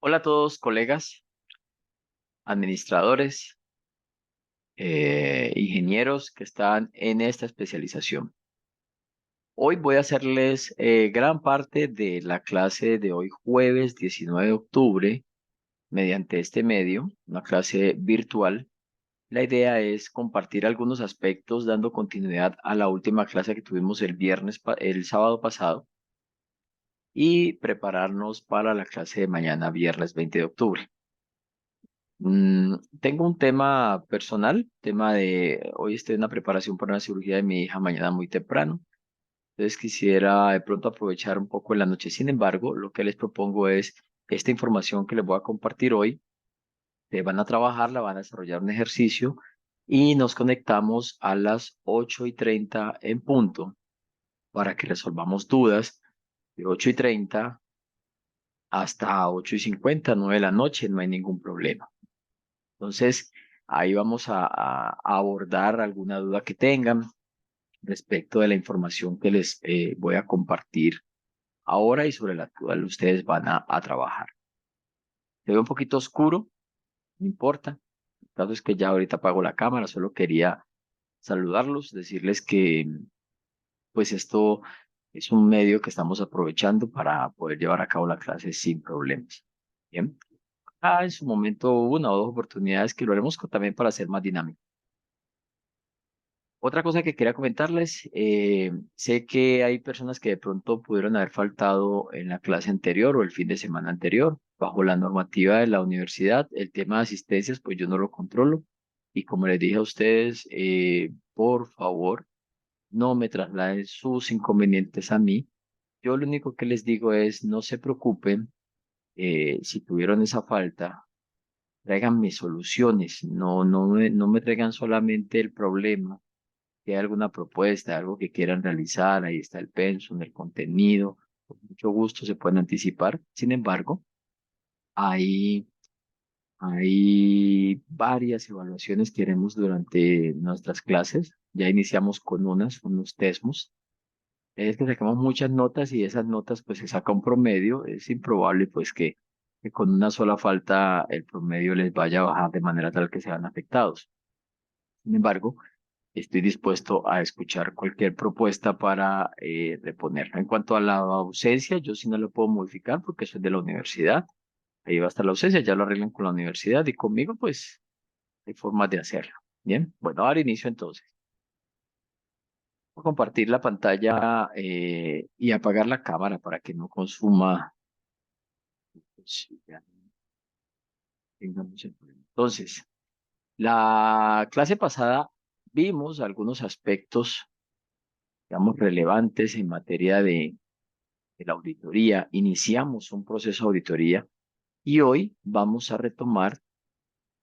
Hola a todos, colegas, administradores, ingenieros que están en esta especialización. Hoy voy a hacerles gran parte de la clase de hoy, jueves 19 de octubre, mediante este medio, una clase virtual. La idea es compartir algunos aspectos dando continuidad a la última clase que tuvimos el sábado pasado y prepararnos para la clase de mañana, viernes 20 de octubre. Tengo un tema personal, tema de hoy estoy en una preparación para una cirugía de mi hija mañana muy temprano. Entonces quisiera de pronto aprovechar un poco en la noche. Sin embargo, lo que les propongo es esta información que les voy a compartir hoy. Van a trabajar, la van a desarrollar un ejercicio y nos conectamos a las 8:30 en punto para que resolvamos dudas de 8:30 hasta 8:50, 9 de la noche, no hay ningún problema. Entonces, ahí vamos a abordar alguna duda que tengan respecto de la información que les voy a compartir ahora y sobre la cual ustedes van a trabajar. Se ve un poquito oscuro, no importa. El caso es que ya ahorita apago la cámara, solo quería saludarlos, decirles que pues esto es un medio que estamos aprovechando para poder llevar a cabo la clase sin problemas. Bien. En su momento hubo una o dos oportunidades que lo haremos también para hacer más dinámico. Otra cosa que quería comentarles, sé que hay personas que de pronto pudieron haber faltado en la clase anterior o el fin de semana anterior. Bajo la normativa de la universidad, el tema de asistencias, pues yo no lo controlo. Y como les dije a ustedes, por favor, no me trasladen sus inconvenientes a mí. Yo lo único que les digo es, no se preocupen, si tuvieron esa falta, tráiganme soluciones, no me traigan solamente el problema. Si hay alguna propuesta, algo que quieran realizar, ahí está el pensum, el contenido, con mucho gusto se pueden anticipar. Sin embargo, hay, hay varias evaluaciones que haremos durante nuestras clases. Ya iniciamos con unos tesmos. Es que sacamos muchas notas y de esas notas pues se saca un promedio. Es improbable pues que con una sola falta el promedio les vaya a bajar de manera tal que sean afectados. Sin embargo, estoy dispuesto a escuchar cualquier propuesta para reponerla. En cuanto a la ausencia, yo sí no lo puedo modificar porque eso es de la universidad. Ahí va a estar la ausencia, ya lo arreglan con la universidad y conmigo, pues hay formas de hacerlo. Bien, bueno, ahora inicio entonces. Voy a compartir la pantalla y apagar la cámara para que no consuma. Pues, ya no tengamos el problema. Entonces, la clase pasada vimos algunos aspectos, digamos, relevantes en materia de la auditoría, iniciamos un proceso de auditoría y hoy vamos a retomar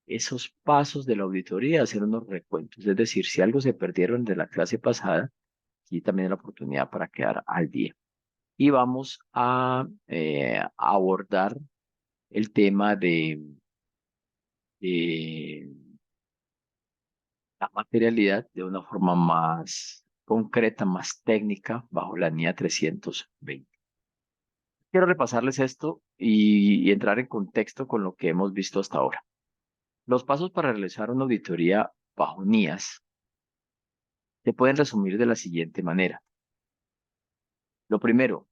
esos pasos de la auditoría, hacer unos recuentos. Es decir, si algo se perdieron de la clase pasada, aquí también hay la oportunidad para quedar al día. Y vamos a abordar el tema de la materialidad de una forma más concreta, más técnica, bajo la NIA 320. Quiero repasarles esto y entrar en contexto con lo que hemos visto hasta ahora. Los pasos para realizar una auditoría bajo NIAS se pueden resumir de la siguiente manera. Lo primero,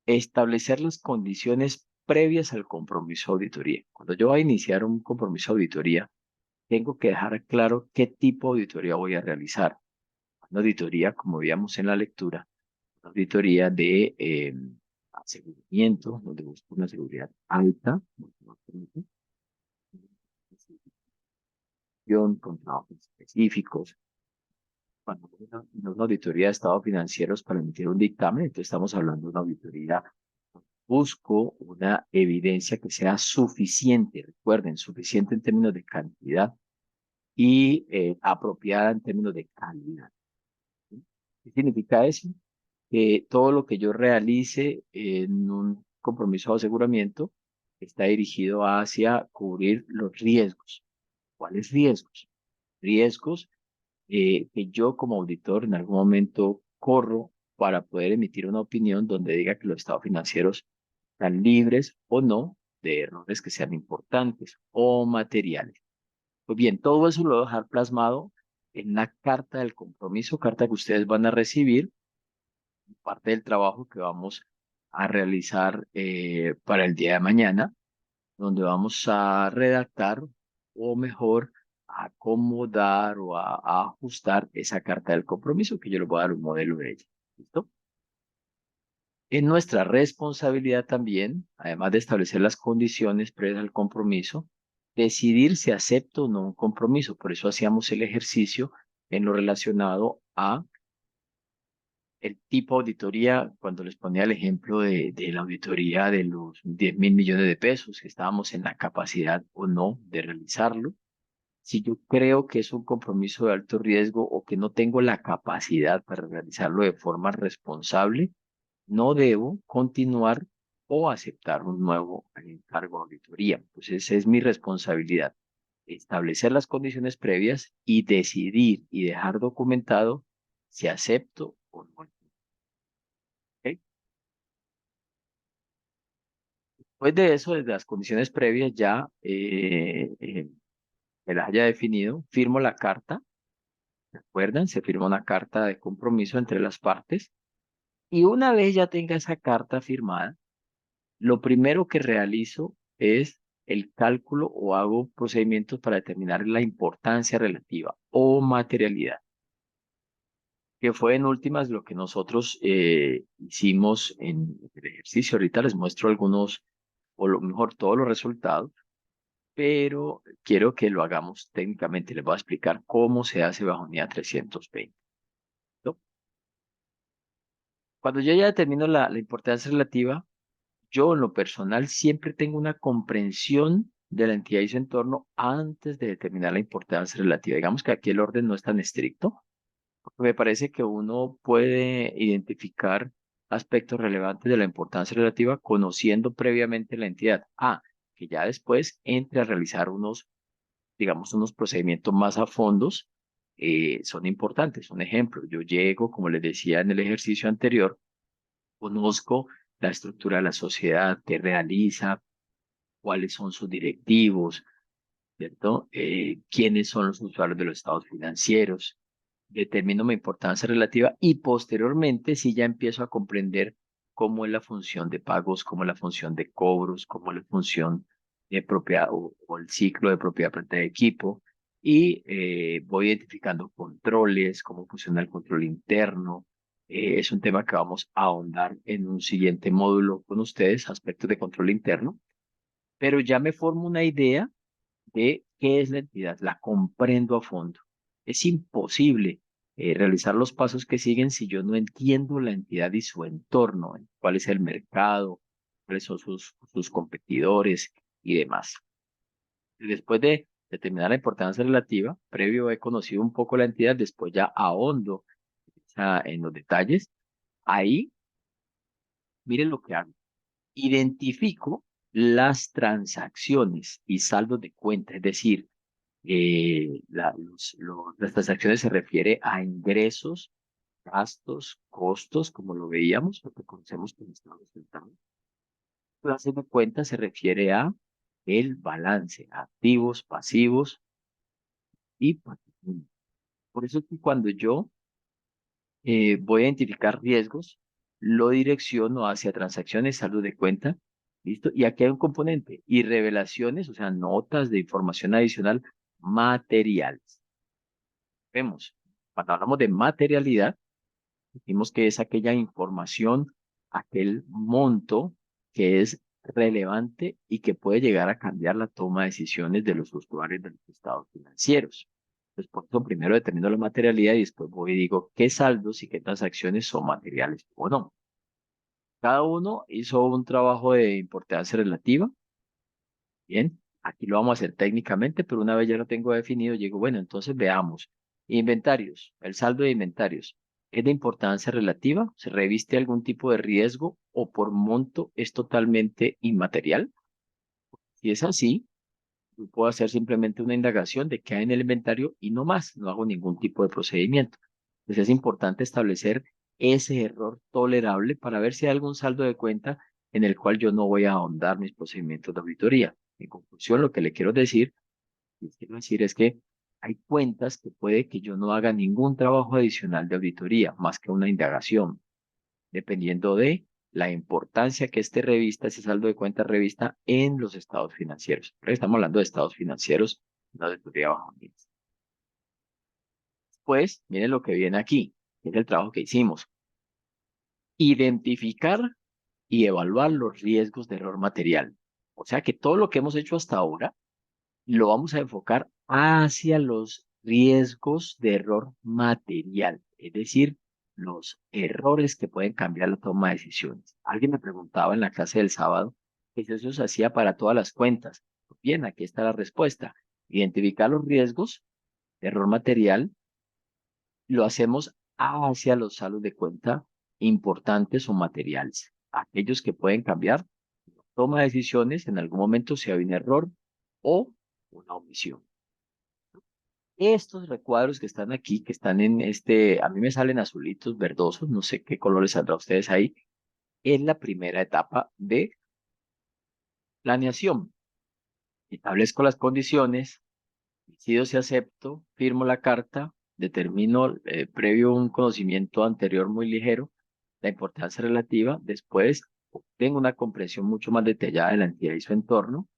establecer las condiciones previas al compromiso de auditoría. Cuando yo voy a iniciar un compromiso de auditoría, tengo que dejar claro qué tipo de auditoría voy a realizar. Una auditoría, como veíamos en la lectura, una auditoría de aseguramiento, donde busco una seguridad alta, con trabajos específicos. Cuando una auditoría de estados financieros para emitir un dictamen, entonces estamos hablando de una auditoría. Busco una evidencia que sea suficiente, recuerden, suficiente en términos de cantidad y apropiada en términos de calidad. ¿Sí? ¿Qué significa eso? Que todo lo que yo realice en un compromiso de aseguramiento está dirigido hacia cubrir los riesgos. ¿Cuáles riesgos? Riesgos que yo como auditor en algún momento corro para poder emitir una opinión donde diga que los estados financieros están libres o no de errores que sean importantes o materiales. Pues bien, todo eso lo voy a dejar plasmado en la carta del compromiso, carta que ustedes van a recibir, parte del trabajo que vamos a realizar para el día de mañana, donde vamos a redactar o mejor acomodar o a ajustar esa carta del compromiso que yo les voy a dar un modelo de ella. ¿Listo? Es nuestra responsabilidad también, además de establecer las condiciones previas al compromiso, decidir si acepto o no un compromiso. Por eso hacíamos el ejercicio en lo relacionado a el tipo de auditoría, cuando les ponía el ejemplo de la auditoría de los 10.000 millones de pesos, que estábamos en la capacidad o no de realizarlo. Si yo creo que es un compromiso de alto riesgo o que no tengo la capacidad para realizarlo de forma responsable, no debo continuar o aceptar un nuevo encargo de auditoría. Entonces, esa es mi responsabilidad, establecer las condiciones previas y decidir y dejar documentado si acepto o no. ¿Ok? Después de eso, desde las condiciones previas ya me las haya definido, firmo la carta. ¿Recuerdan? Se firma una carta de compromiso entre las partes y una vez ya tenga esa carta firmada, lo primero que realizo es el cálculo o hago procedimientos para determinar la importancia relativa o materialidad, que fue en últimas lo que nosotros hicimos en el ejercicio. Ahorita les muestro algunos, o lo mejor todos los resultados, pero quiero que lo hagamos técnicamente. Les voy a explicar cómo se hace bajo unidad 320. ¿No? Cuando yo ya determino la importancia relativa, yo en lo personal siempre tengo una comprensión de la entidad y su entorno antes de determinar la importancia relativa. Digamos que aquí el orden no es tan estricto, porque me parece que uno puede identificar aspectos relevantes de la importancia relativa conociendo previamente la entidad. Que ya después entre a realizar unos, digamos, unos procedimientos más a fondos, son importantes. Un ejemplo, yo llego, como les decía en el ejercicio anterior, conozco la estructura de la sociedad, qué realiza, cuáles son sus directivos, ¿cierto? Quiénes son los usuarios de los estados financieros, determino mi importancia relativa y posteriormente sí ya empiezo a comprender cómo es la función de pagos, cómo es la función de cobros, cómo es la función de propiedad o el ciclo de propiedad frente de equipo y voy identificando controles, cómo funciona el control interno. Es un tema que vamos a ahondar en un siguiente módulo con ustedes, aspectos de control interno, pero ya me formo una idea de qué es la entidad, la comprendo a fondo. Es imposible realizar los pasos que siguen si yo no entiendo la entidad y su entorno, cuál es el mercado, cuáles son sus competidores y demás. Después de determinar la importancia relativa, previo he conocido un poco la entidad, después ya ahondo en los detalles. Ahí, miren lo que hago. Identifico las transacciones y saldos de cuenta, es decir, las transacciones se refiere a ingresos, gastos, costos, como lo veíamos, lo que conocemos como estados contables. Clase de cuenta se refiere a el balance, activos, pasivos y patrimonio. Por eso es que cuando yo voy a identificar riesgos, lo direcciono hacia transacciones, saldo de cuenta, ¿listo? Y aquí hay un componente, y revelaciones, o sea, notas de información adicional materiales. Vemos, cuando hablamos de materialidad, decimos que es aquella información, aquel monto que es relevante y que puede llegar a cambiar la toma de decisiones de los usuarios de los estados financieros. Entonces, por eso primero determino la materialidad y después voy y digo qué saldos y qué transacciones son materiales o no. Cada uno hizo un trabajo de importancia relativa. Bien, aquí lo vamos a hacer técnicamente, pero una vez ya lo tengo definido, llego, bueno, entonces veamos. Inventarios, el saldo de inventarios. ¿Es de importancia relativa? ¿Se reviste algún tipo de riesgo o por monto es totalmente inmaterial? Si es así, yo puedo hacer simplemente una indagación de qué hay en el inventario y no más, no hago ningún tipo de procedimiento. Entonces es importante establecer ese error tolerable para ver si hay algún saldo de cuenta en el cual yo no voy a ahondar mis procedimientos de auditoría. En conclusión, lo que le quiero decir es que hay cuentas que puede que yo no haga ningún trabajo adicional de auditoría, más que una indagación, dependiendo de la importancia que este revista, ese saldo de cuentas revista en los estados financieros. Pero estamos hablando de estados financieros, no de auditoría bajo mínimos. Pues, miren lo que viene aquí, que es el trabajo que hicimos. Identificar y evaluar los riesgos de error material. O sea que todo lo que hemos hecho hasta ahora lo vamos a enfocar hacia los riesgos de error material, es decir, los errores que pueden cambiar la toma de decisiones. Alguien me preguntaba en la clase del sábado que si eso se hacía para todas las cuentas. Bien, aquí está la respuesta. Identificar los riesgos de error material lo hacemos hacia los saldos de cuenta importantes o materiales, aquellos que pueden cambiar la toma de decisiones en algún momento si hay un error o una omisión. Estos recuadros que están aquí, que están en este, a mí me salen azulitos, verdosos, no sé qué colores saldrá a ustedes ahí, es la primera etapa de planeación. Establezco las condiciones, decido si acepto, firmo la carta, determino, previo un conocimiento anterior muy ligero, la importancia relativa, después obtengo una comprensión mucho más detallada de la entidad y su entorno,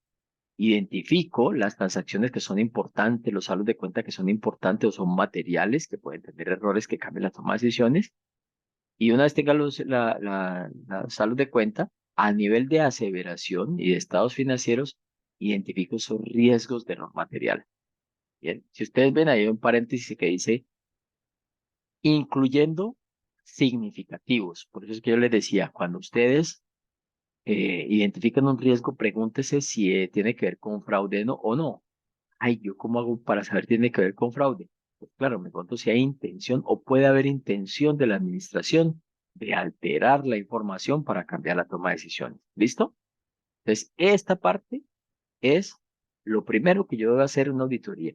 identifico las transacciones que son importantes, los saldos de cuenta que son importantes o son materiales que pueden tener errores que cambien la toma de decisiones. Y una vez tenga la salud de cuenta, a nivel de aseveración y de estados financieros, identifico esos riesgos de error material. Bien, si ustedes ven ahí un paréntesis que dice, incluyendo significativos. Por eso es que yo les decía, cuando ustedes identifican un riesgo, pregúntese si tiene que ver con fraude o no. Ay, ¿yo cómo hago para saber si tiene que ver con fraude? Pues claro, me pregunto si hay intención o puede haber intención de la administración de alterar la información para cambiar la toma de decisiones. ¿Listo? Entonces, esta parte es lo primero que yo debo hacer en una auditoría.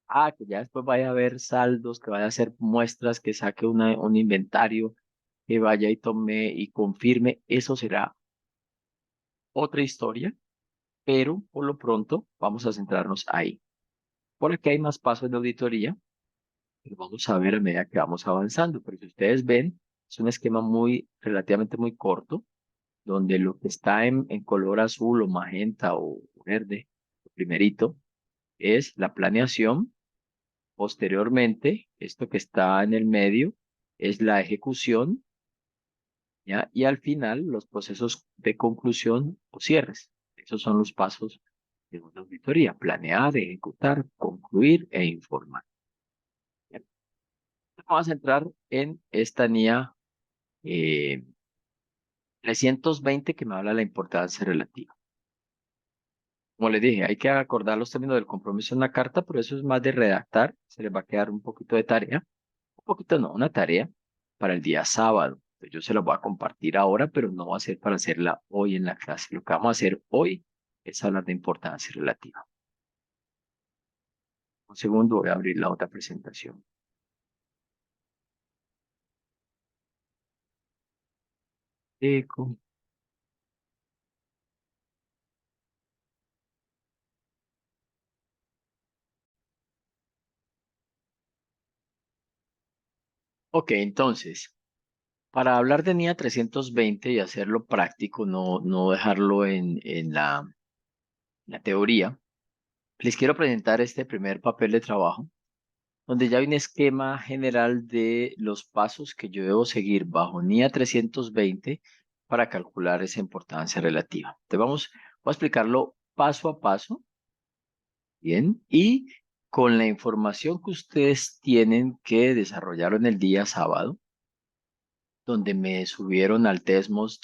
Ah, que ya después vaya a ver saldos, que vaya a hacer muestras, que saque un inventario, que vaya y tome y confirme. Eso será otra historia, pero por lo pronto vamos a centrarnos ahí. Por aquí hay más pasos de auditoría. Lo vamos a ver a medida que vamos avanzando, pero si ustedes ven, es un esquema relativamente muy corto, donde lo que está en color azul o magenta o verde, lo primerito, es la planeación. Posteriormente, esto que está en el medio es la ejecución, ¿ya? Y al final, los procesos de conclusión o cierres. Esos son los pasos de una auditoría: planear, ejecutar, concluir e informar. ¿Ya? Vamos a entrar en esta NIA 320 que me habla de la importancia relativa. Como les dije, hay que acordar los términos del compromiso en la carta, pero eso es más de redactar. Se les va a quedar un poquito de tarea, un poquito no, una tarea para el día sábado. Entonces, yo se la voy a compartir ahora, pero no va a ser para hacerla hoy en la clase. Lo que vamos a hacer hoy es hablar de importancia relativa. Un segundo, voy a abrir la otra presentación. Eco. Ok, entonces, para hablar de NIA 320 y hacerlo práctico, no dejarlo en la teoría, les quiero presentar este primer papel de trabajo, donde ya hay un esquema general de los pasos que yo debo seguir bajo NIA 320 para calcular esa importancia relativa. Entonces voy a explicarlo paso a paso, ¿bien? Y con la información que ustedes tienen que desarrollar en el día sábado, donde me subieron al Desmos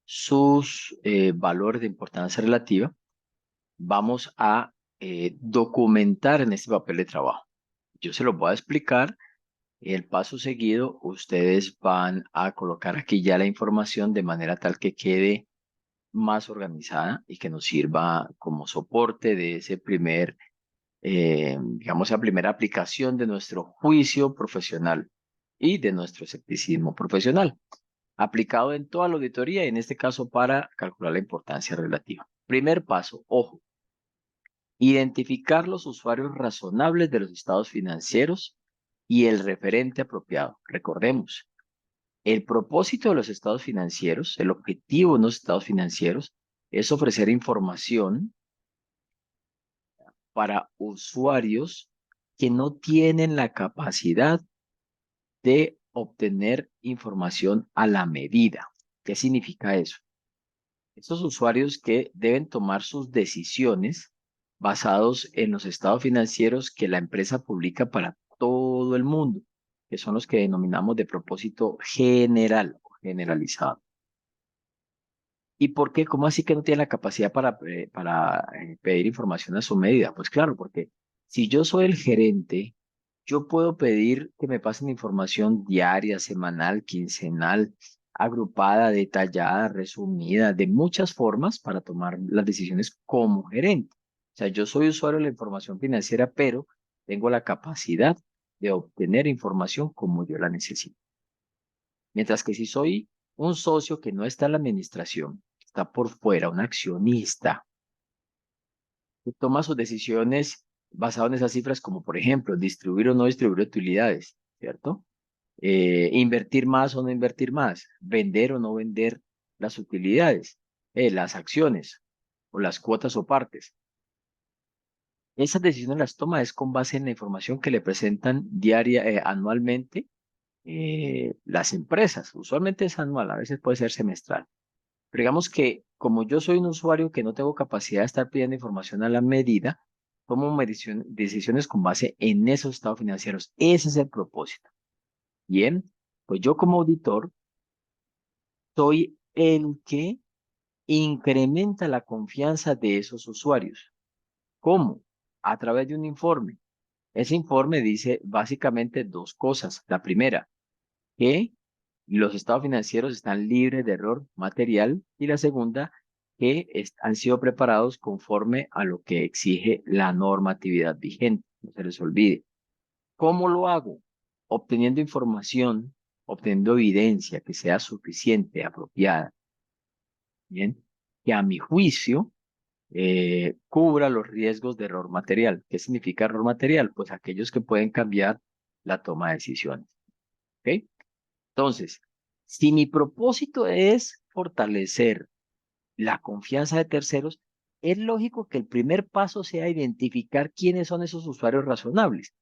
sus valores de importancia relativa, vamos a documentar en este papel de trabajo. Yo se los voy a explicar. El paso seguido, ustedes van a colocar aquí ya la información de manera tal que quede más organizada y que nos sirva como soporte de ese digamos, esa primera aplicación de nuestro juicio profesional y de nuestro escepticismo profesional. aplicado en toda la auditoría y en este caso para calcular la importancia relativa. Primer paso, ojo, identificar los usuarios razonables de los estados financieros y el referente apropiado. Recordemos, el propósito de los estados financieros, el objetivo de los estados financieros es ofrecer información para usuarios que no tienen la capacidad de obtener información a la medida. ¿Qué significa eso? Estos usuarios que deben tomar sus decisiones basados en los estados financieros que la empresa publica para todo el mundo, que son los que denominamos de propósito general o generalizado. ¿Y por qué? ¿Cómo así que no tiene la capacidad para pedir información a su medida? Pues claro, porque si yo soy el gerente, yo puedo pedir que me pasen información diaria, semanal, quincenal, agrupada, detallada, resumida, de muchas formas para tomar las decisiones como gerente. O sea, yo soy usuario de la información financiera, pero tengo la capacidad de obtener información como yo la necesito. Mientras que si soy un socio que no está en la administración, está por fuera, un accionista, que toma sus decisiones basadas en esas cifras, como por ejemplo, distribuir o no distribuir utilidades, ¿cierto? Invertir más o no invertir más, vender o no vender las utilidades, las acciones o las cuotas o partes. Esas decisiones las toma es con base en la información que le presentan anualmente las empresas. Usualmente es anual, a veces puede ser semestral. Pero digamos que como yo soy un usuario que no tengo capacidad de estar pidiendo información a la medida, tomo decisiones con base en esos estados financieros. Ese es el propósito. Bien, pues yo como auditor soy el que incrementa la confianza de esos usuarios. ¿Cómo? A través de un informe. Ese informe dice básicamente dos cosas. La primera, que los estados financieros están libres de error material y la segunda, que han sido preparados conforme a lo que exige la normatividad vigente. No se les olvide. ¿Cómo lo hago? Obteniendo información, obteniendo evidencia que sea suficiente, apropiada, bien, que a mi juicio cubra los riesgos de error material. ¿Qué significa error material? Pues aquellos que pueden cambiar la toma de decisiones. ¿Ok? Entonces, si mi propósito es fortalecer la confianza de terceros, es lógico que el primer paso sea identificar quiénes son esos usuarios razonables.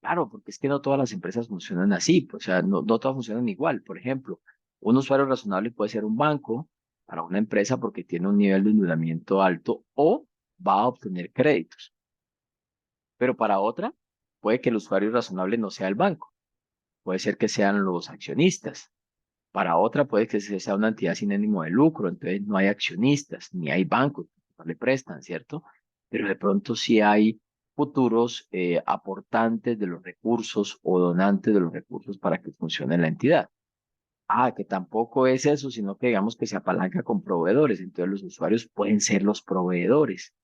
Claro, porque es que no todas las empresas funcionan así, pues, o sea, no todas funcionan igual. Por ejemplo, un usuario razonable puede ser un banco para una empresa porque tiene un nivel de endeudamiento alto o va a obtener créditos. Pero para otra, puede que el usuario razonable no sea el banco, puede ser que sean los accionistas. Para otra puede que sea una entidad sin ánimo de lucro, entonces no hay accionistas, ni hay bancos que no le prestan, ¿cierto? Pero de pronto sí hay futuros aportantes de los recursos o donantes de los recursos para que funcione la entidad. Ah, que tampoco es eso, sino que digamos que se apalanca con proveedores, entonces los usuarios pueden ser los proveedores,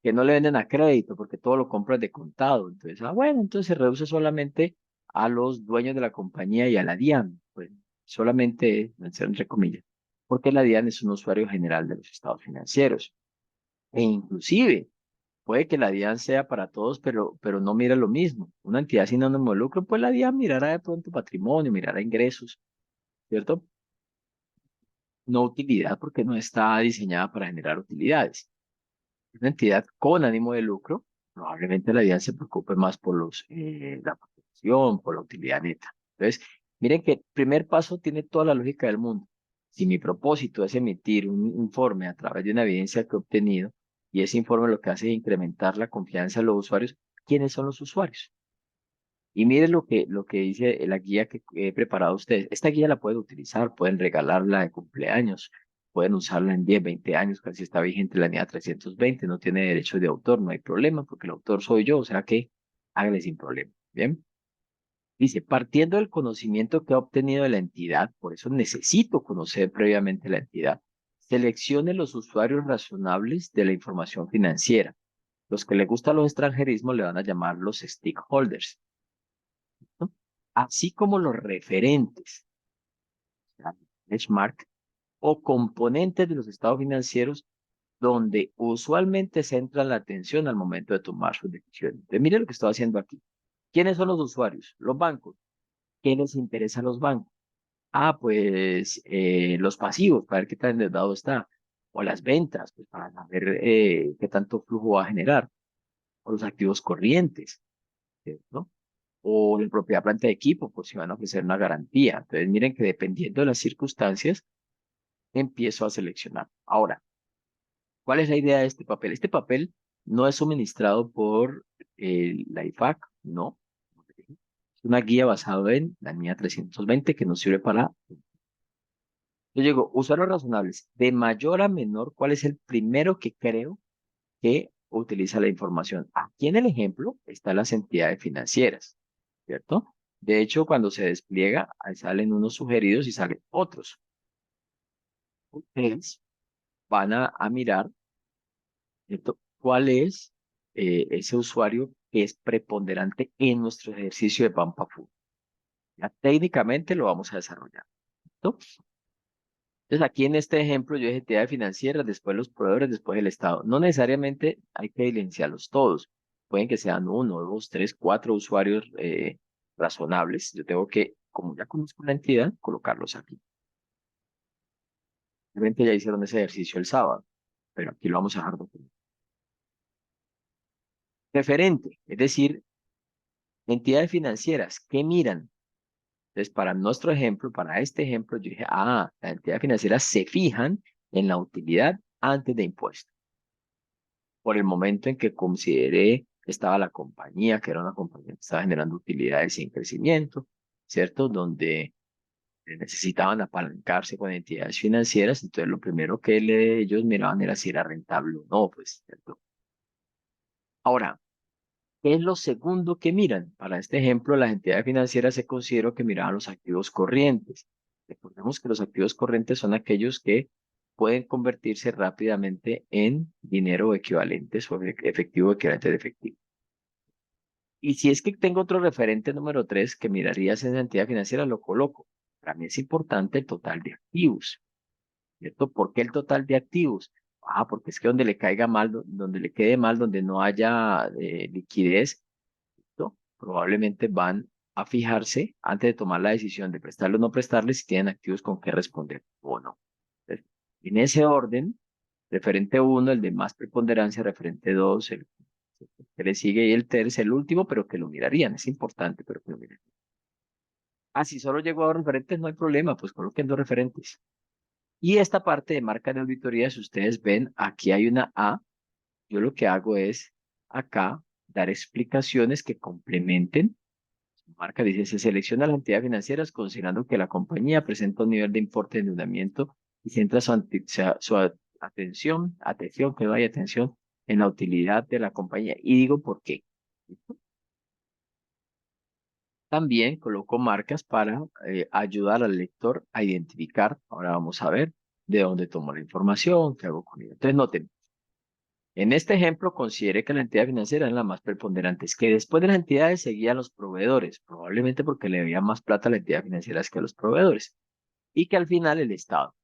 que no le venden a crédito porque todo lo compran de contado. Entonces, bueno, entonces se reduce solamente a los dueños de la compañía y a la DIAN, pues solamente, entre comillas, porque la DIAN es un usuario general de los estados financieros. E inclusive, puede que la DIAN sea para todos, pero no mira lo mismo. Una entidad sin ánimo de lucro, pues la DIAN mirará de pronto patrimonio, mirará ingresos, ¿cierto? No utilidad, porque no está diseñada para generar utilidades. Una entidad con ánimo de lucro, probablemente la DIAN se preocupe más por la protección, por la utilidad neta. Entonces, miren que el primer paso tiene toda la lógica del mundo. Si mi propósito es emitir un informe a través de una evidencia que he obtenido, y ese informe lo que hace es incrementar la confianza de los usuarios, ¿quiénes son los usuarios? Y miren lo que dice la guía que he preparado a ustedes. Esta guía la pueden utilizar, pueden regalarla de cumpleaños, pueden usarla en 10, 20 años, casi está vigente la NIA 320, no tiene derecho de autor, no hay problema, porque el autor soy yo, o sea que hágale sin problema. Bien. Dice, partiendo del conocimiento que ha obtenido de la entidad, por eso necesito conocer previamente la entidad, seleccione los usuarios razonables de la información financiera. Los que le gustan los extranjerismos le van a llamar los stakeholders, ¿no? Así como los referentes. benchmark o componentes de los estados financieros donde usualmente centran la atención al momento de tomar sus decisiones. Entonces, mire lo que estoy haciendo aquí. ¿Quiénes son los usuarios? Los bancos. ¿Qué les interesa a los bancos? Ah, pues los pasivos, para ver qué tan endeudado está. O las ventas, pues para saber qué tanto flujo va a generar. O los activos corrientes, ¿no? O la propiedad planta de equipo, por si van a ofrecer una garantía. Entonces, miren que dependiendo de las circunstancias, empiezo a seleccionar. Ahora, ¿cuál es la idea de este papel? Este papel no es suministrado por la IFAC, no. Es una guía basada en la NIA 320 que nos sirve para... Yo digo, usuarios razonables, de mayor a menor, ¿cuál es el primero que creo que utiliza la información? Aquí en el ejemplo están las entidades financieras, ¿cierto? De hecho, cuando se despliega, ahí salen unos sugeridos y salen otros. Ustedes van a mirar, ¿cierto? ¿Cuál es ese usuario que es preponderante en nuestro ejercicio de Pampa Food? Ya técnicamente lo vamos a desarrollar, ¿cierto? Entonces, aquí en este ejemplo, yo dije entidades financieras, después los proveedores, después el Estado. No necesariamente hay que evidenciarlos todos. Pueden que sean uno, dos, tres, cuatro usuarios razonables. Yo tengo que, como ya conozco la entidad, colocarlos aquí. Realmente ya hicieron ese ejercicio el sábado, pero aquí lo vamos a dejar documentado. Referente, es decir, entidades financieras, ¿qué miran? Entonces, para nuestro ejemplo, para este ejemplo, yo dije, las entidades financieras se fijan en la utilidad antes de impuestos. Por el momento en que consideré que estaba la compañía, que era una compañía que estaba generando utilidades sin crecimiento, ¿cierto? Donde necesitaban apalancarse con entidades financieras, entonces lo primero que ellos miraban era si era rentable o no, pues, ¿cierto? Ahora, ¿qué es lo segundo que miran? Para este ejemplo, las entidades financieras se consideró que miraban los activos corrientes. Recordemos que los activos corrientes son aquellos que pueden convertirse rápidamente en dinero equivalentes o efectivo equivalente de efectivo. Y si es que tengo otro referente número 3 que mirarías en esa entidad financiera, lo coloco. Para mí es importante el total de activos, ¿cierto? ¿Por qué el total de activos? Porque es que donde le caiga mal, donde le quede mal, donde no haya liquidez, ¿no? Probablemente van a fijarse antes de tomar la decisión de prestarle o no prestarle si tienen activos con qué responder o no. Entonces, en ese orden, referente uno, el de más preponderancia, referente 2, el que le sigue y el tercer, el último, pero que lo mirarían, es importante, pero que lo mirarían. Si solo llegó a dos referentes, no hay problema, pues coloquen dos referentes. Y esta parte de marca de auditoría, si ustedes ven, aquí hay una A, yo lo que hago es acá dar explicaciones que complementen. Marca dice, se selecciona las entidades financieras considerando que la compañía presenta un nivel de importe de endeudamiento y centra atención, que no hay atención en la utilidad de la compañía. Y digo por qué. También coloco marcas para ayudar al lector a identificar. Ahora vamos a ver de dónde tomo la información, qué hago con ella. Entonces, noten, en este ejemplo, considere que la entidad financiera es la más preponderante. Es que después de las entidades seguían los proveedores, probablemente porque le debía más plata a la entidad financiera que a los proveedores. Y que al final el Estado.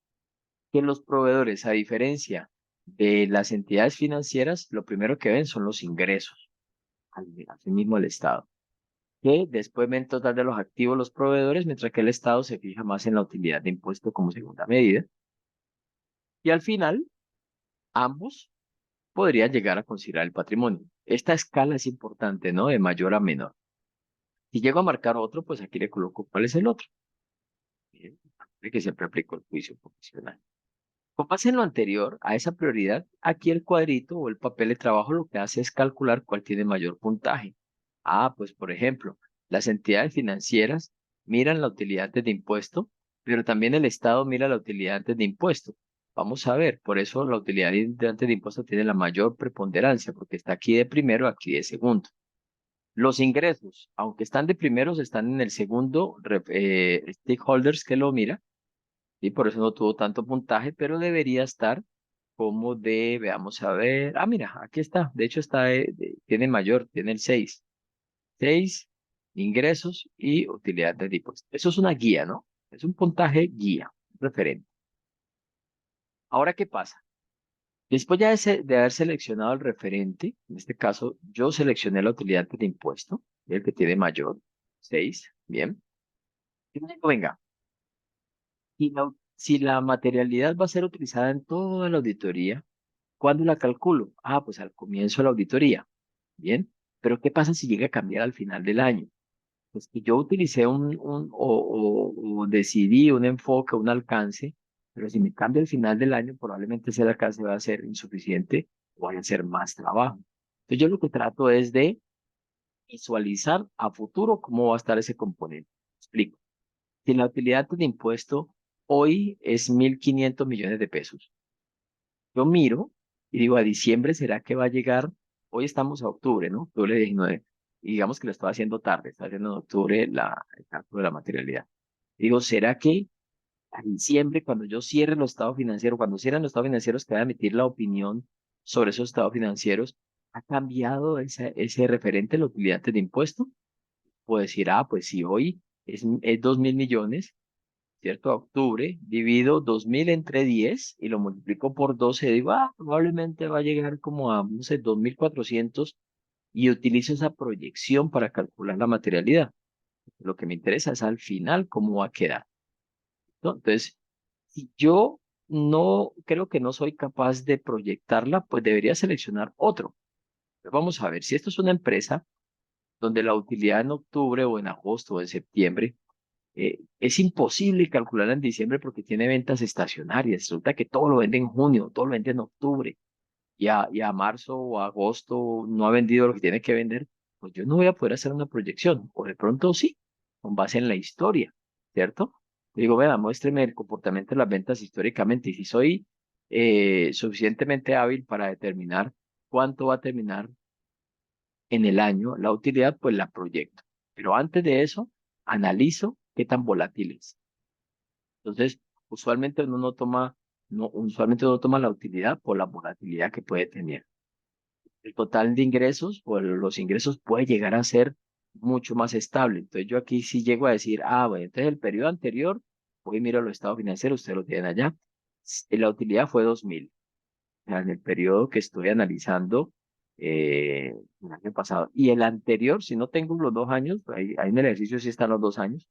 Que los proveedores, a diferencia de las entidades financieras, lo primero que ven son los ingresos. Asimismo el Estado. Que después ven total de los activos los proveedores, mientras que el Estado se fija más en la utilidad de impuesto como segunda medida. Y al final, ambos podrían llegar a considerar el patrimonio. Esta escala es importante, ¿no? De mayor a menor. Si llego a marcar otro, pues aquí le coloco cuál es el otro. Bien, que siempre aplico el juicio profesional. Con base en lo anterior, a esa prioridad, aquí el cuadrito o el papel de trabajo lo que hace es calcular cuál tiene mayor puntaje. Pues por ejemplo, las entidades financieras miran la utilidad antes de impuesto, pero también el Estado mira la utilidad antes de impuesto. Vamos a ver, por eso la utilidad antes de impuesto tiene la mayor preponderancia, porque está aquí de primero, aquí de segundo. Los ingresos, aunque están de primeros, están en el segundo stakeholders que lo mira, y por eso no tuvo tanto puntaje, pero debería estar como veamos a ver, mira, aquí está, de hecho está, tiene mayor, tiene el 6 ingresos y utilidad de impuestos. Eso es una guía, ¿no? Es un puntaje guía, referente. Ahora, ¿qué pasa? Después ya de haber seleccionado el referente, en este caso yo seleccioné la utilidad de impuesto, el que tiene mayor, 6, bien. Y digo, venga, si la materialidad va a ser utilizada en toda la auditoría, ¿cuándo la calculo? Ah, pues al comienzo de la auditoría, bien. Pero ¿qué pasa si llega a cambiar al final del año? Pues que yo utilicé o decidí un enfoque, un alcance, pero si me cambia al final del año, probablemente ese alcance va a ser insuficiente o vaya a ser más trabajo. Entonces yo lo que trato es de visualizar a futuro cómo va a estar ese componente. Explico. Si la utilidad de impuesto hoy es 1.500 millones de pesos, yo miro y digo, a diciembre, ¿será que va a llegar? Hoy estamos a octubre, ¿no? Octubre 19. Y digamos que lo estoy haciendo tarde, estoy haciendo en octubre el cálculo de la materialidad. Digo, ¿será que a diciembre, cuando yo cierre los estados financieros, cuando cierren los estados financieros, que va a emitir la opinión sobre esos estados financieros, ha cambiado ese referente, la utilidad de impuesto? Puedo decir, ah, pues si hoy es 2.000 millones, ¿cierto? A octubre, divido 2.000 entre 10 y lo multiplico por 12, digo, ah, probablemente va a llegar como a, no sé, 2.400 y utilizo esa proyección para calcular la materialidad. Lo que me interesa es al final cómo va a quedar, ¿no? Entonces, si yo no creo que no soy capaz de proyectarla, pues debería seleccionar otro. Pero vamos a ver, si esto es una empresa donde la utilidad en octubre o en agosto o en septiembre es imposible calcularla en diciembre porque tiene ventas estacionarias. Resulta que todo lo vende en junio, todo lo vende en octubre y a marzo o agosto no ha vendido lo que tiene que vender. Pues yo no voy a poder hacer una proyección. O de pronto sí, con base en la historia, ¿cierto? Digo, vea, muéstreme el comportamiento de las ventas históricamente y si soy suficientemente hábil para determinar cuánto va a terminar en el año la utilidad, pues la proyecto. Pero antes de eso, analizo qué tan volátil es. Entonces, usualmente uno toma la utilidad por la volatilidad que puede tener. El total de ingresos o los ingresos puede llegar a ser mucho más estable. Entonces, yo aquí sí llego a decir, ah, bueno, entonces el periodo anterior, voy y miro los estados financieros, ustedes lo tienen allá, la utilidad fue 2.000. O sea, en el periodo que estoy analizando el año pasado. Y el anterior, si no tengo los 2 años, ahí en el ejercicio sí están los 2 años,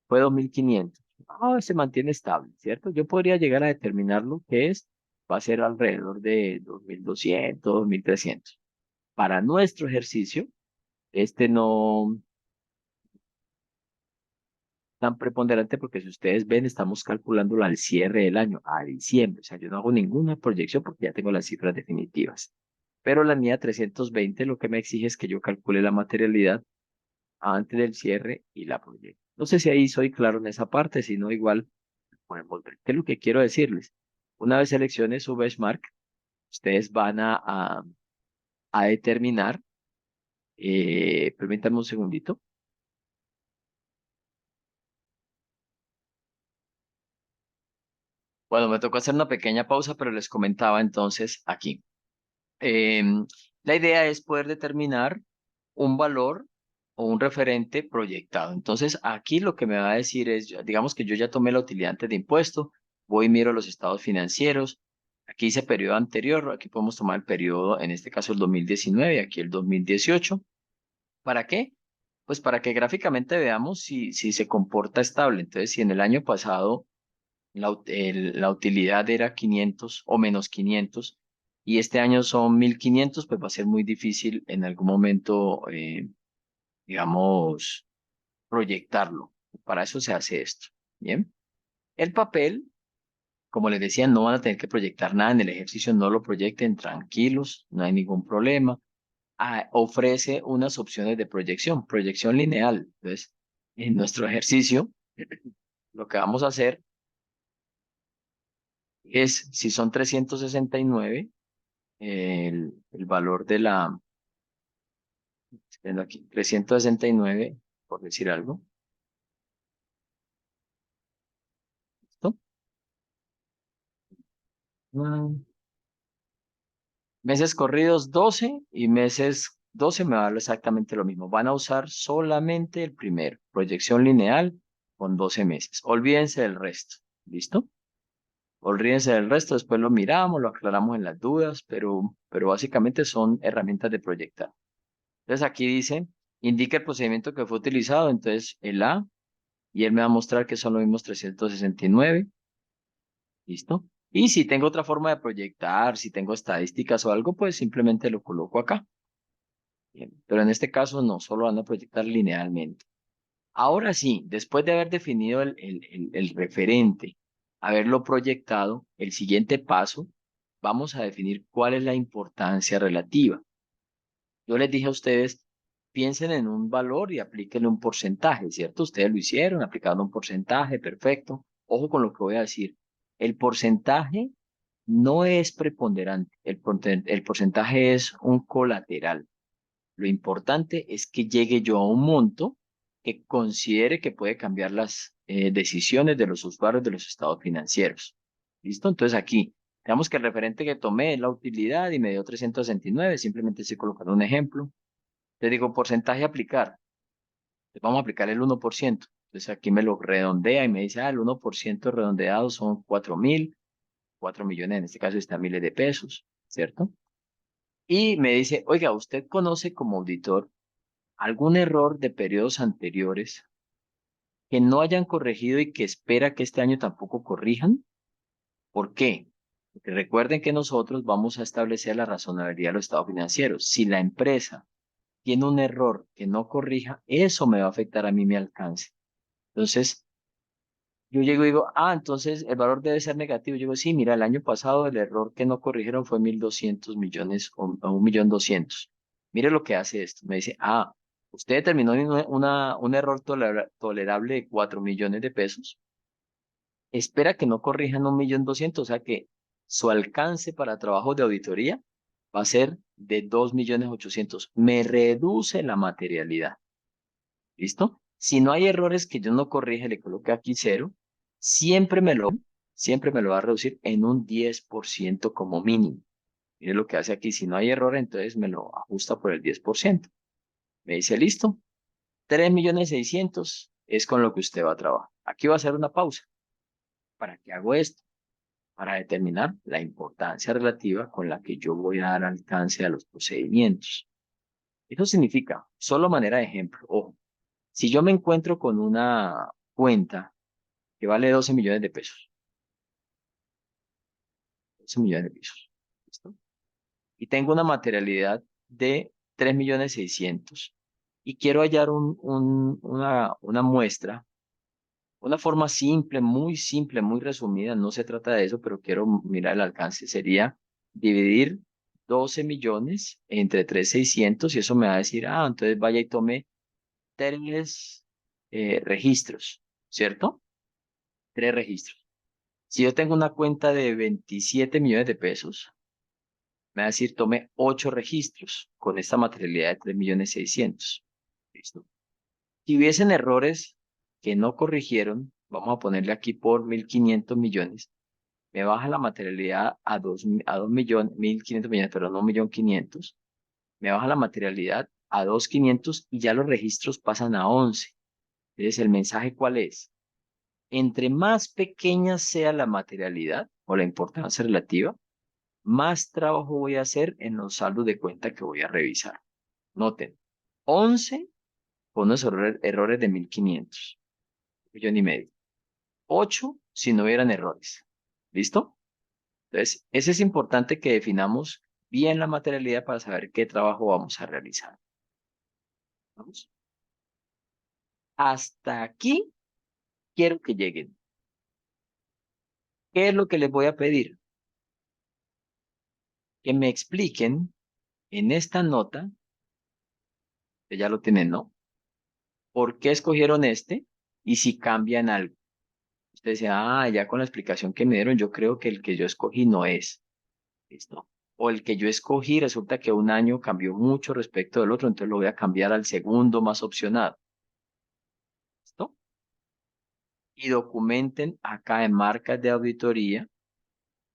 fue 2.500. Ah, se mantiene estable, ¿cierto? Yo podría llegar a determinar lo que es, va a ser alrededor de 2.200, 2.300. Para nuestro ejercicio, este no tan preponderante porque si ustedes ven, estamos calculándolo al cierre del año, a diciembre. O sea, yo no hago ninguna proyección porque ya tengo las cifras definitivas. Pero la NIA 320 lo que me exige es que yo calcule la materialidad antes del cierre y la proyecto. No sé si ahí soy claro en esa parte, si no, igual pueden volver. ¿Qué es lo que quiero decirles? Una vez seleccione su benchmark, ustedes van a determinar, permítanme un segundito. Bueno, me tocó hacer una pequeña pausa, pero les comentaba entonces aquí. Em, la idea es poder determinar un valor o un referente proyectado. Entonces, aquí lo que me va a decir es, digamos que yo ya tomé la utilidad antes de impuesto, voy y miro los estados financieros. Aquí dice periodo anterior, aquí podemos tomar el periodo, en este caso el 2019, aquí el 2018. ¿Para qué? Pues para que gráficamente veamos si se comporta estable. Entonces, si en el año pasado la utilidad era 500 o menos 500 y este año son 1.500, pues va a ser muy difícil en algún momento, digamos, proyectarlo. Para eso se hace esto. Bien. El papel, como les decía, no van a tener que proyectar nada en el ejercicio, no lo proyecten tranquilos, no hay ningún problema. Ah, ofrece unas opciones de proyección lineal. Entonces, en nuestro ejercicio, lo que vamos a hacer es, si son 369, el valor de viendo aquí, 369, por decir algo, ¿listo? Mm, Meses corridos 12 y meses 12 me va a dar exactamente lo mismo. Van a usar solamente el primero, proyección lineal. con 12 meses. Olvídense del resto. ¿Listo? Olvídense del resto, después lo miramos, lo aclaramos en las dudas, pero básicamente son herramientas de proyectar. Entonces aquí dice, indica el procedimiento que fue utilizado, entonces el A, y él me va a mostrar que son los mismos 369. ¿Listo? Y si tengo otra forma de proyectar, si tengo estadísticas o algo, pues simplemente lo coloco acá. Bien, pero en este caso no, solo van a proyectar linealmente. Ahora sí, después de haber definido el referente, haberlo proyectado, el siguiente paso, vamos a definir cuál es la importancia relativa. Yo les dije a ustedes, piensen en un valor y aplíquenle un porcentaje, ¿cierto? Ustedes lo hicieron, aplicaron un porcentaje, perfecto. Ojo con lo que voy a decir. El porcentaje no es preponderante, el porcentaje es un colateral. Lo importante es que llegue yo a un monto que considere que puede cambiar las decisiones de los usuarios de los estados financieros. ¿Listo? Entonces aquí, digamos que el referente que tomé es la utilidad y me dio 369, simplemente estoy colocando un ejemplo. Te digo, porcentaje a aplicar. Pues vamos a aplicar el 1%. Entonces aquí me lo redondea y me dice, el 1% redondeado son 4.000, 4 millones, en este caso está miles de pesos, ¿cierto? Y me dice, oiga, ¿usted conoce como auditor algún error de periodos anteriores que no hayan corregido y que espera que este año tampoco corrijan? ¿Por qué? Porque recuerden que nosotros vamos a establecer la razonabilidad de los estados financieros. Si la empresa tiene un error que no corrija, eso me va a afectar a mí mi alcance. Entonces, yo llego y digo, entonces el valor debe ser negativo. Yo digo, sí, mira, el año pasado el error que no corrigieron fue 1.200 millones o 1.200.000. Mire lo que hace esto. Me dice, usted determinó un error tolerable de 4 millones de pesos. Espera que no corrijan 1.200.000, o sea que su alcance para trabajos de auditoría va a ser de 2.800.000. Me reduce la materialidad. ¿Listo? Si no hay errores que yo no corrija, le coloque aquí cero, siempre me lo, siempre me lo va a reducir en un 10% como mínimo. Mire lo que hace aquí. Si no hay error, entonces me lo ajusta por el 10%. Me dice, listo, 3.600.000 es con lo que usted va a trabajar. Aquí va a hacer una pausa. ¿Para qué hago esto? Para determinar la importancia relativa con la que yo voy a dar alcance a los procedimientos. Eso significa, solo manera de ejemplo, ojo, si yo me encuentro con una cuenta que vale 12 millones de pesos, 12 millones de pesos, ¿listo? Y tengo una materialidad de 3.600.000 y quiero hallar una muestra, una forma simple, muy resumida, no se trata de eso, pero quiero mirar el alcance, sería dividir 12 millones entre 3.600 y eso me va a decir, entonces vaya y tome tres registros, ¿cierto? Tres registros. Si yo tengo una cuenta de 27 millones de pesos, me va a decir, tome 8 registros con esta materialidad de 3.600.000. ¿Listo? Si hubiesen errores que no corrigieron, vamos a ponerle aquí por 1.500 millones, me baja la materialidad a 2 millones, 1.500 millones, pero no 1.500.000, me baja la materialidad a 2.500 y ya los registros pasan a 11. Entonces, ¿el mensaje cuál es? Entre más pequeña sea la materialidad o la importancia relativa, más trabajo voy a hacer en los saldos de cuenta que voy a revisar. Noten, 11 con unos errores de 1.500, 1.500.000. 8 si no hubieran errores. ¿Listo? Entonces, eso es importante que definamos bien la materialidad para saber qué trabajo vamos a realizar. ¿Vamos? Hasta aquí quiero que lleguen. ¿Qué es lo que les voy a pedir? Que me expliquen en esta nota, que ya lo tienen, ¿no? ¿Por qué escogieron este? Y si cambian algo. Usted dice, ya con la explicación que me dieron, yo creo que el que yo escogí no es. ¿Listo? O el que yo escogí resulta que un año cambió mucho respecto del otro, entonces lo voy a cambiar al segundo más opcionado. ¿Listo? Y documenten acá en marcas de auditoría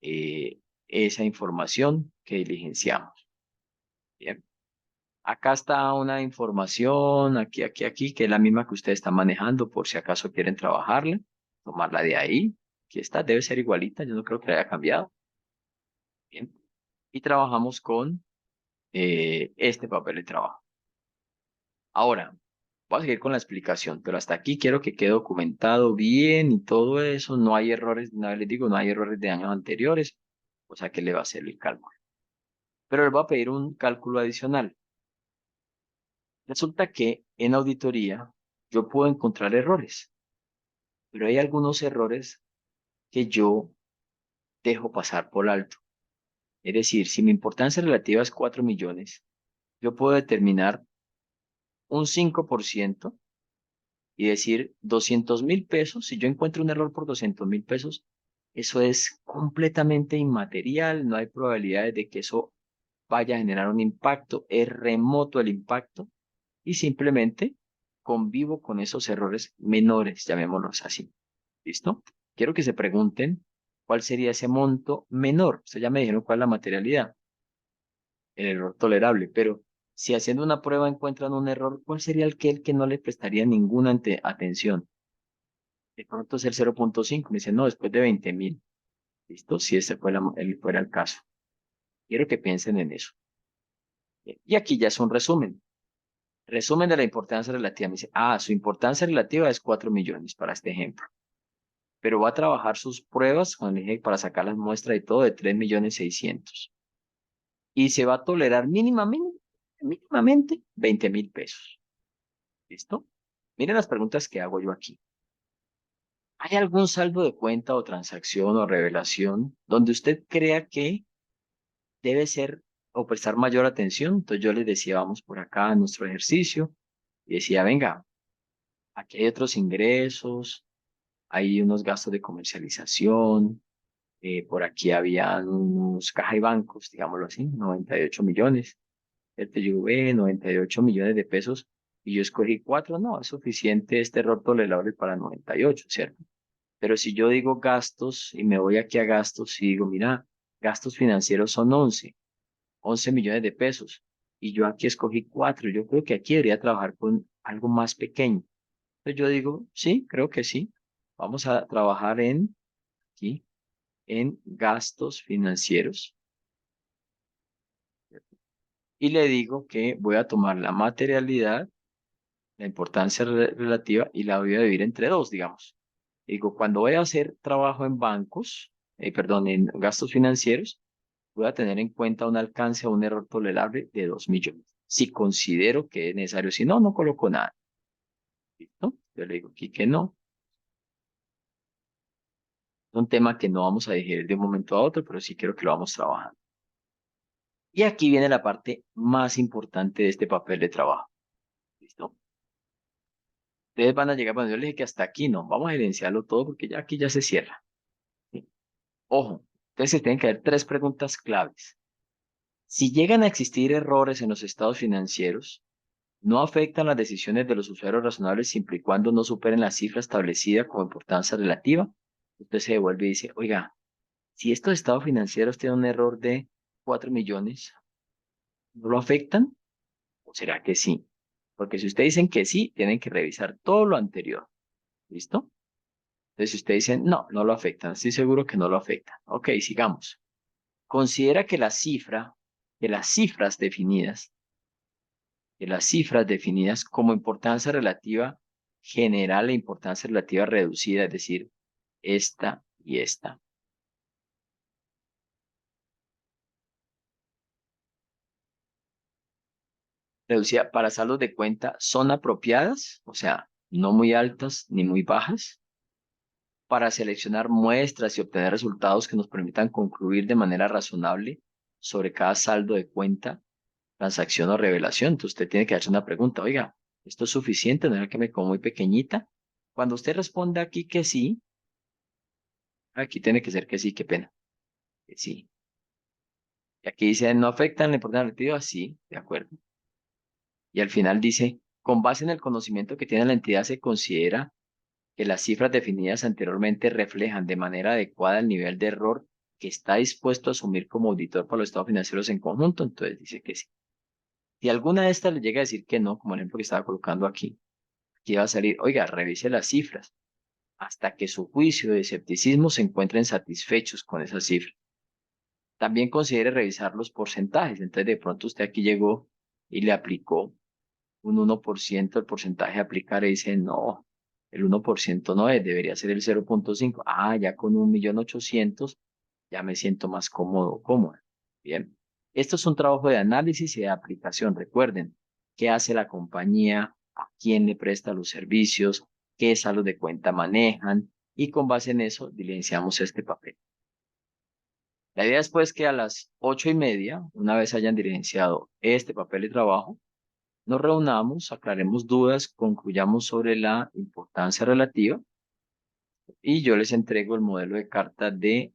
esa información que diligenciamos. Bien. acá está una información, aquí, que es la misma que usted está manejando por si acaso quieren trabajarla, tomarla de ahí. Aquí está, debe ser igualita, yo no creo que la haya cambiado. Bien. Y trabajamos con este papel de trabajo. Ahora, voy a seguir con la explicación, pero hasta aquí quiero que quede documentado bien y todo eso. No hay errores, una vez les digo, no hay errores de años anteriores, o sea que le va a hacer el cálculo. Pero le voy a pedir un cálculo adicional. Resulta que en auditoría yo puedo encontrar errores, pero hay algunos errores que yo dejo pasar por alto. Es decir, si mi importancia relativa es 4 millones, yo puedo determinar un 5% y decir 200.000 pesos. Si yo encuentro un error por 200.000 pesos, eso es completamente inmaterial, no hay probabilidades de que eso vaya a generar un impacto, es remoto el impacto y simplemente convivo con esos errores menores, llamémoslos así. ¿Listo? Quiero que se pregunten cuál sería ese monto menor. Ustedes ya me dijeron cuál es la materialidad, el error tolerable, pero si haciendo una prueba encuentran un error, ¿cuál sería el que no le prestaría ninguna atención? De pronto es el 0,5. Me dicen, no, después de 20.000. ¿Listo? Si ese fuera el caso. Quiero que piensen en eso. Y aquí ya es un resumen. Resumen de la importancia relativa. Me dice, su importancia relativa es 4 millones para este ejemplo. Pero va a trabajar sus pruebas, cuando le dije para sacar las muestras y todo, de 3.600.000. Y se va a tolerar mínimamente 20.000 pesos. ¿Listo? Miren las preguntas que hago yo aquí. ¿Hay algún saldo de cuenta o transacción o revelación donde usted crea que debe ser o prestar mayor atención? Entonces yo les decía, vamos por acá a nuestro ejercicio y decía, venga, aquí hay otros ingresos, hay unos gastos de comercialización, por aquí habían unos caja y bancos, digámoslo así, 98 millones, el TGV, 98 millones de pesos, y yo escogí cuatro. No, es suficiente este error tolerable para 98, ¿cierto? Pero si yo digo gastos y me voy aquí a gastos y digo, mira, gastos financieros son 11 millones de pesos, y yo aquí escogí cuatro, yo creo que aquí debería trabajar con algo más pequeño. Entonces yo digo, sí, creo que sí. Vamos a trabajar aquí, en gastos financieros. Y le digo que voy a tomar la materialidad, la importancia relativa y la voy a dividir entre dos, digamos. Digo, cuando voy a hacer trabajo en bancos, perdón, en gastos financieros, voy a tener en cuenta un alcance a un error tolerable de 2 millones. Si considero que es necesario, si no, no coloco nada. ¿Listo? Yo le digo aquí que no. Es un tema que no vamos a digerir de un momento a otro, pero sí quiero que lo vamos trabajando. Y aquí viene la parte más importante de este papel de trabajo. ¿Listo? Ustedes van a llegar, bueno, yo les dije que hasta aquí no, vamos a evidenciarlo todo porque ya aquí ya se cierra. ¿Sí? Ojo, entonces tienen que haber tres preguntas claves. Si llegan a existir errores en los estados financieros, no afectan las decisiones de los usuarios razonables siempre y cuando no superen la cifra establecida como importancia relativa. Usted se devuelve y dice, oiga, si estos estados financieros tienen un error de 4 millones, ¿no lo afectan? ¿O será que sí? Porque si ustedes dicen que sí, tienen que revisar todo lo anterior. ¿Listo? Entonces, si ustedes dicen, no, no lo afectan, estoy seguro que no lo afectan. Ok, sigamos. Considera que las cifras definidas, como importancia relativa general e importancia relativa reducida, es decir, esta y esta. Reducida para saldos de cuenta son apropiadas, o sea, no muy altas ni muy bajas, para seleccionar muestras y obtener resultados que nos permitan concluir de manera razonable sobre cada saldo de cuenta, transacción o revelación. Entonces usted tiene que hacerse una pregunta, oiga, ¿esto es suficiente? ¿No es que me como muy pequeñita? Cuando usted responda aquí que sí, aquí tiene que ser que sí, qué pena, que sí. Y aquí dice, no afectan la importancia relativa, sí, de acuerdo. Y al final dice, con base en el conocimiento que tiene la entidad, se considera que las cifras definidas anteriormente reflejan de manera adecuada el nivel de error que está dispuesto a asumir como auditor para los estados financieros en conjunto. Entonces dice que sí. Si alguna de estas le llega a decir que no, como el ejemplo que estaba colocando aquí, aquí va a salir, oiga, revise las cifras hasta que su juicio de escepticismo se encuentren satisfechos con esas cifras. También considere revisar los porcentajes. Entonces, de pronto usted aquí llegó y le aplicó un 1% el porcentaje a aplicar y dice, no, el 1% no es, debería ser el 0,5. Ah, ya con 1.800.000 ya me siento más cómodo, cómoda. Bien. Esto es un trabajo de análisis y de aplicación. Recuerden, ¿qué hace la compañía? ¿A quién le presta los servicios? ¿Qué saldos de cuenta manejan? Y con base en eso, diligenciamos este papel. La idea es pues que a las 8:30, una vez hayan diligenciado este papel de trabajo, nos reunamos, aclaremos dudas, concluyamos sobre la importancia relativa y yo les entrego el modelo de carta del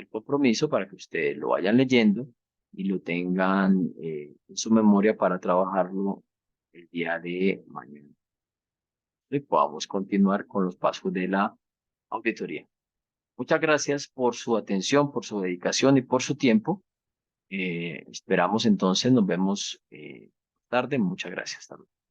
compromiso para que ustedes lo vayan leyendo y lo tengan en su memoria para trabajarlo el día de mañana. Y podamos continuar con los pasos de la auditoría. Muchas gracias por su atención, por su dedicación y por su tiempo. Esperamos entonces, nos vemos tarde. Muchas gracias. Hasta luego.